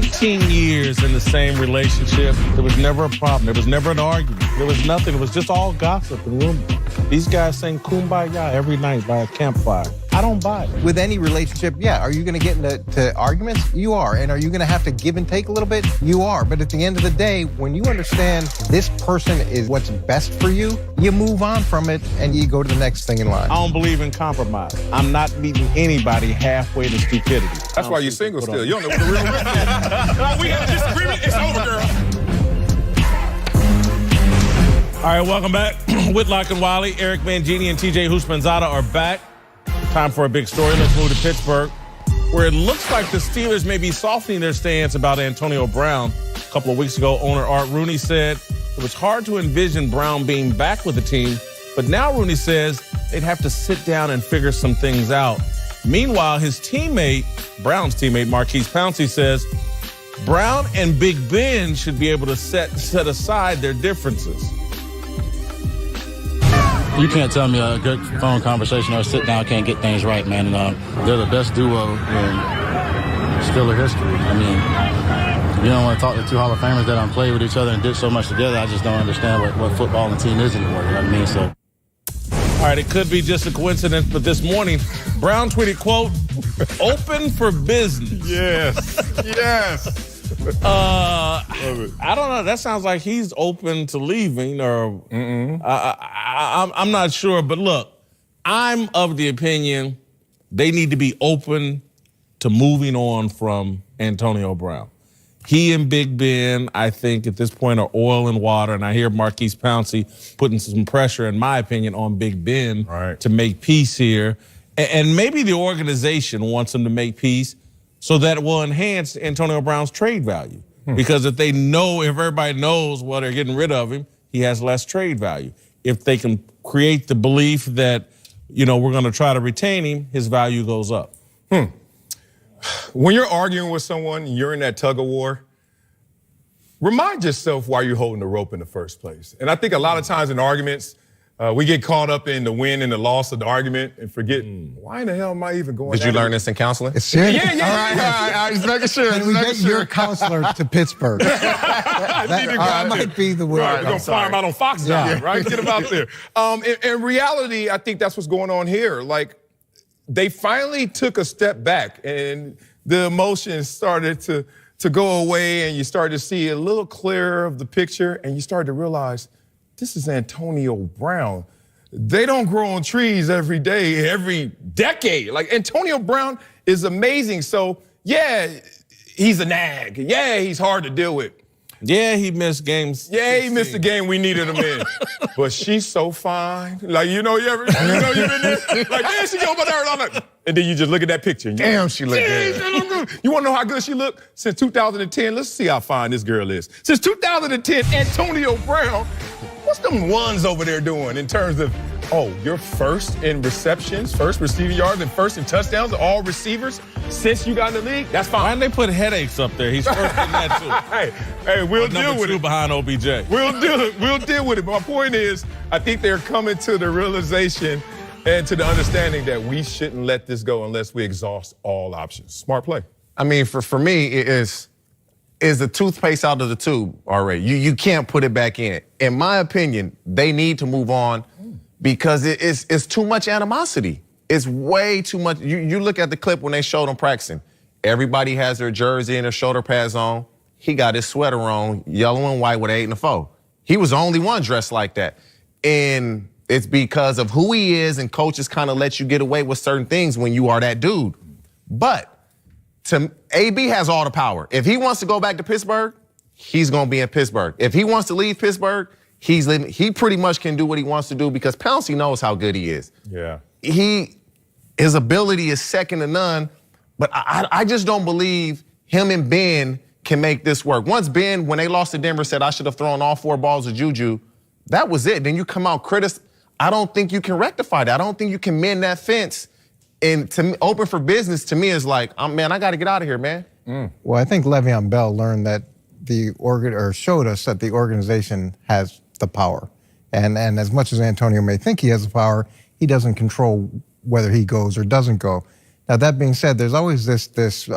19 years in the same relationship. There was never a problem. There was never an argument. There was nothing. It was just all gossip and rumor. These guys sing Kumbaya every night by a campfire. I don't buy it. With any relationship, yeah, are you going to get into arguments? You are. And are you going to have to give and take a little bit? You are. But at the end of the day, when you understand this person is what's best for you, you move on from it and you go to the next thing in line. I don't believe in compromise. I'm not meeting anybody halfway to stupidity. That's why you're single still. You don't know what the real reason is. We have a disagreement. It's over, girl. All right, welcome back. Whitlock and Wiley, Eric Mangini, and TJ Houshmandzadeh are back. Time for a big story. Let's move to Pittsburgh, where it looks like the Steelers may be softening their stance about Antonio Brown. A couple of weeks ago, owner Art Rooney said it was hard to envision Brown being back with the team, but now Rooney says they'd have to sit down and figure some things out. Meanwhile, his teammate, Brown's teammate, Marquise Pouncey, says Brown and Big Ben should be able to set aside their differences. You can't tell me a good phone conversation or sit down can't get things right, man. And, they're the best duo in Steeler history. I mean, you don't want to talk to two Hall of Famers that don't play with each other and did so much together. I just don't understand what football and team is anymore. You know what I mean? So. All right, it could be just a coincidence, but this morning, Brown tweeted, quote, open for business. Yes, yes. I don't know. That sounds like he's open to leaving, or I'm not sure. But look, I'm of the opinion they need to be open to moving on from Antonio Brown. He and Big Ben, I think, at this point are oil and water, and I hear Marquise Pouncey putting some pressure, in my opinion, on Big Ben to make peace here. And maybe the organization wants him to make peace so that it will enhance Antonio Brown's trade value. Because if everybody knows what they're getting rid of him, he has less trade value. If they can create the belief that, we're going to try to retain him, his value goes up. When you're arguing with someone, you're in that tug of war, remind yourself why you're holding the rope in the first place. And I think a lot of times in arguments, we get caught up in the win and the loss of the argument and forget, why in the hell am I even going? Did you learn this in counseling? It's serious. Yeah. All right. Just making sure. Can we get your counselor to Pittsburgh? That might be the way. All right, we're going to fire him out on Fox now, right? Get him out there. In reality, I think that's what's going on here. Like, they finally took a step back and the emotions started to go away and you started to see a little clearer of the picture and you started to realize, this is Antonio Brown. They don't grow on trees every day, every decade. Like, Antonio Brown is amazing. So, yeah, he's a nag. Yeah, he's hard to deal with. Yeah, he missed games. Yeah, he missed the game we needed him in. But she's so fine. Like, you've been there? Like, man, she go over there. And then you just look at that picture. And Damn, she look good. You want to know how good she looked? Since 2010, let's see how fine this girl is. Since 2010, Antonio Brown, what's them ones over there doing in terms of, you're first in receptions, first receiving yards, and first in touchdowns, all receivers since you got in the league? That's fine. Why didn't they put headaches up there? He's first in that, too. Hey, we'll deal with it. Behind OBJ. We'll deal with it. My point is, I think they're coming to the realization and to the understanding that we shouldn't let this go unless we exhaust all options. Smart play. I mean, for me, it is the toothpaste out of the tube already. You can't put it back in. In my opinion, they need to move on because it's too much animosity. It's way too much. You look at the clip when they showed him practicing. Everybody has their jersey and their shoulder pads on. He got his sweater on, yellow and white with 8 and a 4. He was the only one dressed like that. And it's because of who he is, and coaches kind of let you get away with certain things when you are that dude. But AB has all the power. If he wants to go back to Pittsburgh, he's going to be in Pittsburgh. If he wants to leave Pittsburgh, he's leaving. He pretty much can do what he wants to do because Pouncey knows how good he is. Yeah. His ability is second to none, but I just don't believe him and Ben can make this work. Once Ben, when they lost to Denver, said, I should have thrown all 4 balls to Juju, that was it. Then you come out I don't think you can rectify that. I don't think you can mend that fence. And to me, open for business to me is like, man, I got to get out of here, man. Well, I think Le'Veon Bell learned that showed us that the organization has the power. And as much as Antonio may think he has the power, he doesn't control whether he goes or doesn't go. Now, that being said, there's always this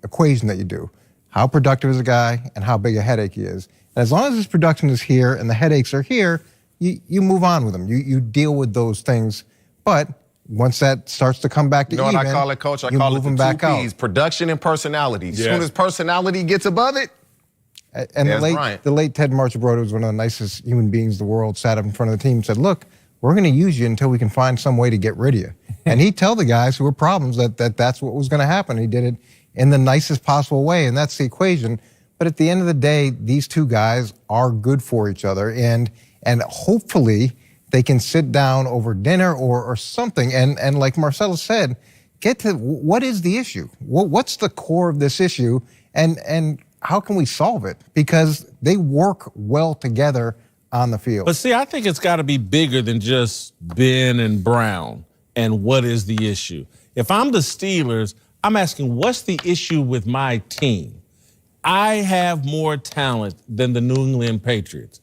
equation that you do. how productive is a guy and how big a headache he is. And as long as his production is here and the headaches are here, you move on with them. You deal with those things. But once that starts to come back to You know even, what I call it, Coach? I you call move it them the back two out. P's, production and personality. As soon as personality gets above it, And That's the right. late Ted Marchibroda was one of the nicest human beings in the world, sat up in front of the team and said, look, we're going to use you until we can find some way to get rid of you. And he'd tell the guys who were problems that's what was going to happen. He did it in the nicest possible way, and that's the equation. But at the end of the day, these two guys are good for each other, and hopefully they can sit down over dinner or something, and like Marcellus said, get to what is the issue? What's the core of this issue, and how can we solve it? Because they work well together on the field. But see, I think it's got to be bigger than just Ben and Brown and what is the issue. If I'm the Steelers, I'm asking, what's the issue with my team? I have more talent than the New England Patriots.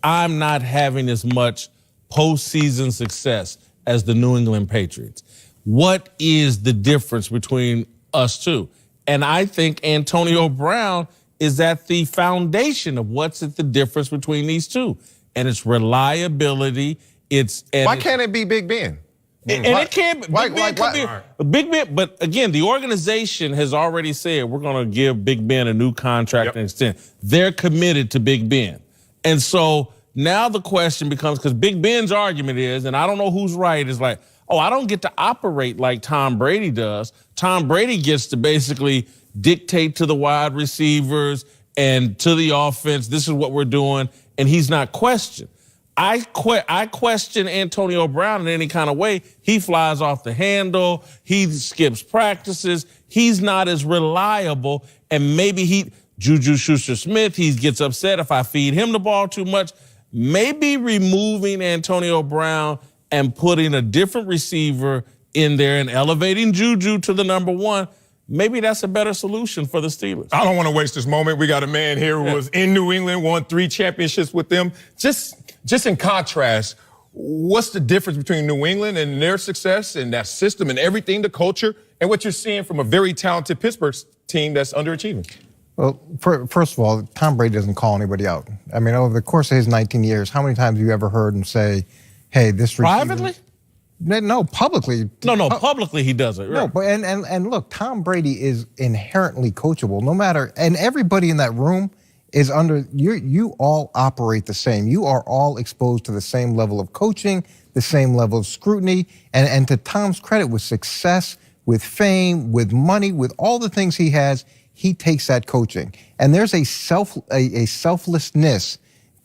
I'm not having as much postseason success as the New England Patriots. What is the difference between us two? And I think Antonio Brown is at the foundation of what's the difference between these two. And it's reliability. why can't it be Big Ben? It can't. Why- Big Ben why- could be Big Ben, but again, the organization has already said we're going to give Big Ben a new contract and extend. They're committed to Big Ben, and so now the question becomes, because Big Ben's argument is, and I don't know who's right, is like, oh, I don't get to operate like Tom Brady does. Tom Brady gets to basically dictate to the wide receivers and to the offense, this is what we're doing, and he's not questioned. I question Antonio Brown in any kind of way. He flies off the handle. He skips practices. He's not as reliable. And maybe Juju Schuster-Smith, he gets upset if I feed him the ball too much. Maybe removing Antonio Brown and putting a different receiver in there and elevating Juju to the number one, maybe that's a better solution for the Steelers. I don't want to waste this moment. We got a man here who was in New England, won 3 championships with them. Just in contrast, what's the difference between New England and their success and that system and everything, the culture, and what you're seeing from a very talented Pittsburgh team that's underachieving? Well, first of all, Tom Brady doesn't call anybody out. I mean, over the course of his 19 years, how many times have you ever heard him say, hey, this receiver... Privately? No, publicly. No, publicly he doesn't. Right. No, but and look, Tom Brady is inherently coachable. No matter, and everybody in that room is you all operate the same. You are all exposed to the same level of coaching, the same level of scrutiny, and to Tom's credit, with success, with fame, with money, with all the things he has, he takes that coaching. And there's a selflessness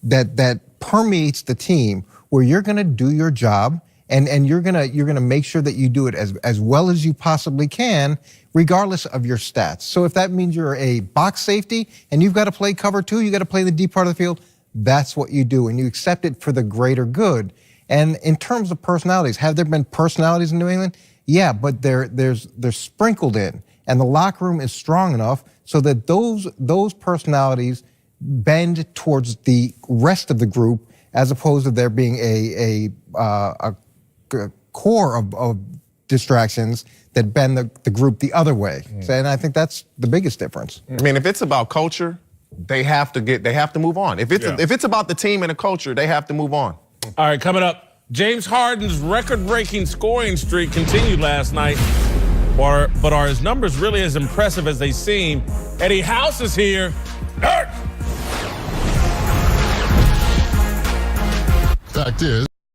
that permeates the team, where you're going to do your job. And you're gonna make sure that you do it as well as you possibly can, regardless of your stats. So if that means you're a box safety and you've got to play cover 2, you got to play the deep part of the field, that's what you do, and you accept it for the greater good. And in terms of personalities, have there been personalities in New England? Yeah, but they're sprinkled in, and the locker room is strong enough so that those personalities bend towards the rest of the group, as opposed to there being a core of distractions that bend the group the other way. So, and I think that's the biggest difference. I mean, if it's about culture, they have to move on. If it's about the team and the culture, they have to move on. All right, coming up, James Harden's record-breaking scoring streak continued last night, but are his numbers really as impressive as they seem? Eddie House is here. Fact is,